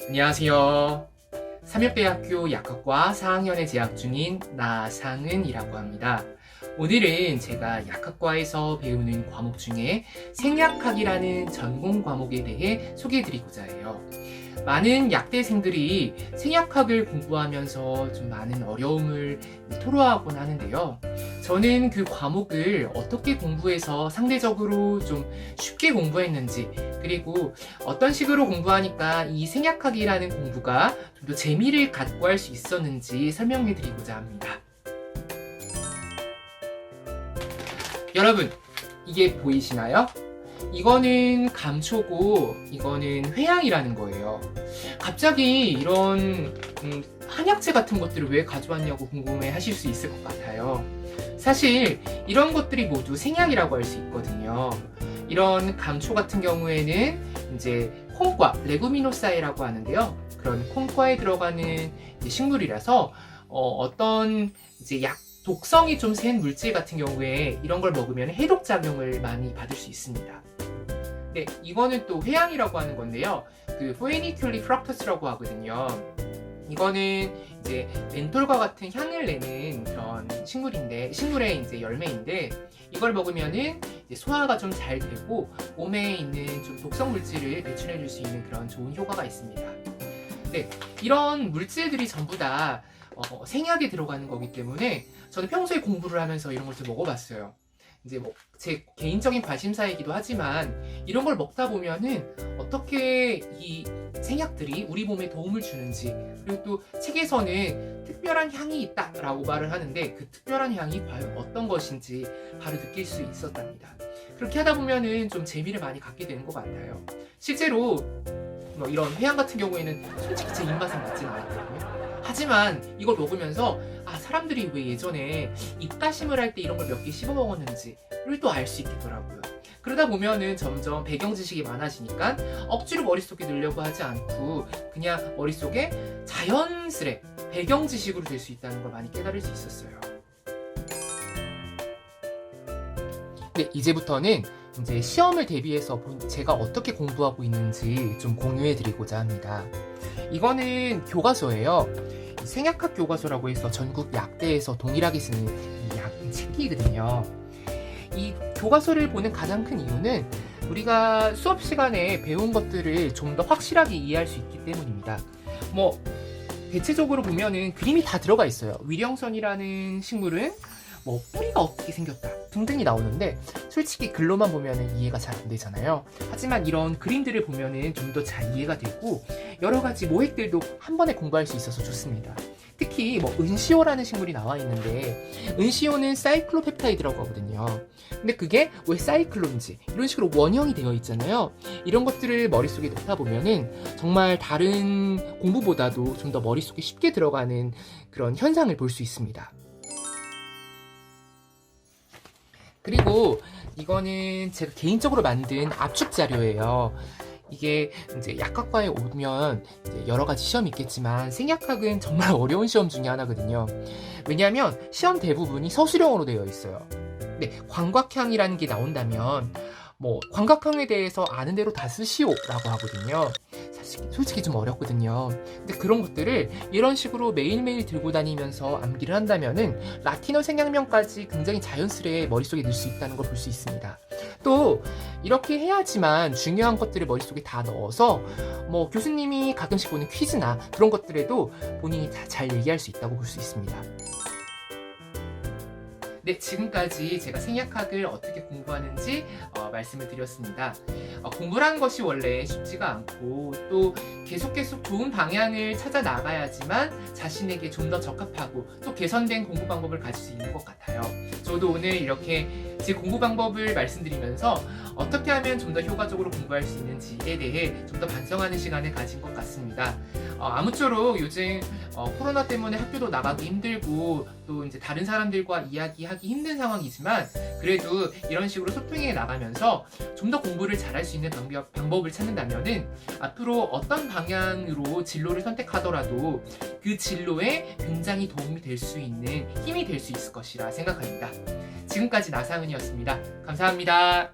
안녕하세요. 삼육대학교 약학과 4학년에 재학 중인 나상은이라고 합니다. 오늘은 제가 약학과에서 배우는 과목 중에 생약학이라는 전공 과목에 대해 소개해드리고자 해요. 많은 약대생들이 생약학을 공부하면서 좀 많은 어려움을 토로하곤 하는데요. 저는 그 과목을 어떻게 공부해서 상대적으로 좀 쉽게 공부했는지, 그리고 어떤 식으로 공부하니까 이 생약학이라는 공부가 좀 더 재미를 갖고 할 수 있었는지 설명해 드리고자 합니다. 여러분, 이게 보이시나요? 이거는 감초고 이거는 회양이라는 거예요. 갑자기 이런 한약재 같은 것들을 왜 가져왔냐고 궁금해 하실 수 있을 것 같아요. 사실 이런 것들이 모두 생약이라고 할 수 있거든요. 이런 감초 같은 경우에는 이제 콩과 레구미노사이라고 하는데요. 그런 콩과에 들어가는 식물이라서 어떤 이제 독성이 좀 센 물질 같은 경우에 이런 걸 먹으면 해독 작용을 많이 받을 수 있습니다. 네, 이거는 또 회양이라고 하는 건데요. 그 포에니큘리 프락터스라고 하거든요. 이거는 이제 멘톨과 같은 향을 내는 그런 식물의 이제 열매인데, 이걸 먹으면은 이제 소화가 좀 잘 되고 몸에 있는 좀 독성 물질을 배출해 줄 수 있는 그런 좋은 효과가 있습니다. 네, 이런 물질들이 전부 다 생약에 들어가는 거기 때문에 저는 평소에 공부를 하면서 이런 걸 좀 먹어봤어요. 이제 뭐 제 개인적인 관심사이기도 하지만 이런 걸 먹다 보면은 어떻게 이 생약들이 우리 몸에 도움을 주는지, 그리고 또 책에서는 특별한 향이 있다라고 말을 하는데 그 특별한 향이 과연 어떤 것인지 바로 느낄 수 있었답니다. 그렇게 하다 보면은 좀 재미를 많이 갖게 되는 것 같아요. 실제로 뭐 이런 회양 같은 경우에는 솔직히 제 입맛에 맞지는 않거든요. 하지만 이걸 먹으면서 사람들이 왜 예전에 입가심을 할 때 이런 걸 몇 개 씹어 먹었는지를 또 알 수 있겠더라고요. 그러다 보면은 점점 배경 지식이 많아지니까 억지로 머릿속에 넣으려고 하지 않고 그냥 머릿속에 자연스레 배경 지식으로 될 수 있다는 걸 많이 깨달을 수 있었어요. 네, 이제부터는 이제 시험을 대비해서 제가 어떻게 공부하고 있는지 좀 공유해 드리고자 합니다. 이거는 교과서예요. 생약학 교과서라고 해서 전국 약대에서 동일하게 쓰는 이 책이거든요. 이 교과서를 보는 가장 큰 이유는 우리가 수업 시간에 배운 것들을 좀 더 확실하게 이해할 수 있기 때문입니다. 뭐 대체적으로 보면은 그림이 다 들어가 있어요. 위령선이라는 식물은 뭐 뿌리가 어떻게 생겼다 등등이 나오는데 솔직히 글로만 보면은 이해가 잘 안 되잖아요. 하지만 이런 그림들을 보면은 좀 더 잘 이해가 되고 여러 가지 모획들도 한 번에 공부할 수 있어서 좋습니다. 특히 뭐 은시오라는 식물이 나와 있는데 은시오는 사이클로펩타이드라고 하거든요. 근데 그게 왜 사이클론지 이런 식으로 원형이 되어 있잖아요. 이런 것들을 머릿속에 넣다 보면은 정말 다른 공부보다도 좀 더 머릿속에 쉽게 들어가는 그런 현상을 볼 수 있습니다. 그리고 이거는 제가 개인적으로 만든 압축 자료예요. 이게 이제 약학과에 오면 이제 여러 가지 시험이 있겠지만 생약학은 정말 어려운 시험 중에 하나거든요. 왜냐하면 시험 대부분이 서술형으로 되어 있어요. 근데 광각형이라는 게 나온다면 뭐 광각형에 대해서 아는 대로 다 쓰시오라고 하거든요. 솔직히 좀 어렵거든요. 근데 그런 것들을 이런 식으로 매일매일 들고 다니면서 암기를 한다면은 라틴어 생략명까지 굉장히 자연스레 머릿속에 넣을 수 있다는 걸 볼 수 있습니다. 또 이렇게 해야지만 중요한 것들을 머릿속에 다 넣어서 뭐 교수님이 가끔씩 보는 퀴즈나 그런 것들에도 본인이 다 잘 얘기할 수 있다고 볼 수 있습니다. 네, 지금까지 제가 생약학을 어떻게 공부하는지 말씀을 드렸습니다. 공부라는 것이 원래 쉽지가 않고 또 계속 좋은 방향을 찾아 나가야지만 자신에게 좀 더 적합하고 또 개선된 공부 방법을 가질 수 있는 것 같아요. 저도 오늘 이렇게 제 공부 방법을 말씀드리면서 어떻게 하면 좀 더 효과적으로 공부할 수 있는지에 대해 좀 더 반성하는 시간을 가진 것 같습니다. 아무쪼록 요즘 코로나 때문에 학교도 나가기 힘들고 또 이제 다른 사람들과 이야기하기 힘든 상황이지만 그래도 이런 식으로 소통해 나가면서 좀 더 공부를 잘할 수 있는 방법을 찾는다면은 앞으로 어떤 방향으로 진로를 선택하더라도 그 진로에 굉장히 도움이 될 수 있는 힘이 될 수 있을 것이라 생각합니다. 지금까지 나상은이었습니다. 감사합니다.